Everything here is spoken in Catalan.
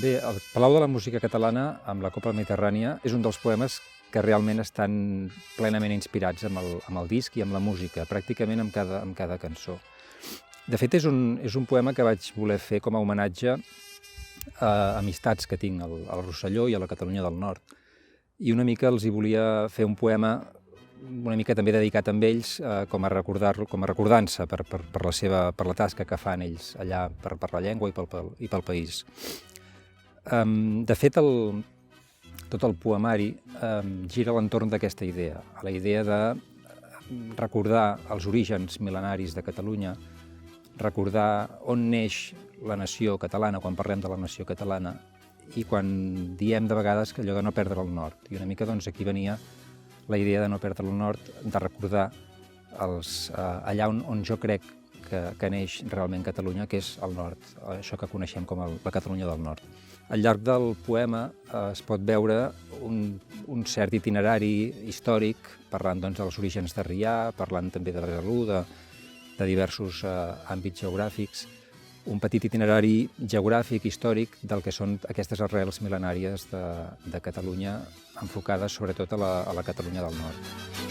Bé, el Palau de la Música Catalana, amb la Copla Mediterrània, és un dels poemes que realment estan plenament inspirats amb el disc i amb la música, pràcticament amb cada cançó. De fet, és un poema que vaig voler fer com a homenatge a amistats que tinc al Rosselló i a la Catalunya del Nord. I una mica els hi volia fer un poema una mica també dedicat a ells com a recordança per la tasca que fan ells allà per la llengua i pel país. De fet, tot el poemari gira a l'entorn d'aquesta idea, a la idea de recordar els orígens mil·lenaris de Catalunya, recordar on neix la nació catalana, quan parlem de la nació catalana, i quan diem de vegades que allò de no perdre el nord. I una mica doncs aquí venia la idea de no perdre el nord, de recordar allà on jo crec que neix realment Catalunya, que és el nord, això que coneixem com la Catalunya del Nord. Al llarg del poema es pot veure un cert itinerari històric, parlant doncs dels orígens de Rià, parlant també de Besalú, de diversos àmbits geogràfics, un petit itinerari geogràfic, històric, del que són aquestes arrels mil·lenàries de Catalunya, enfocades sobretot a la Catalunya del Nord.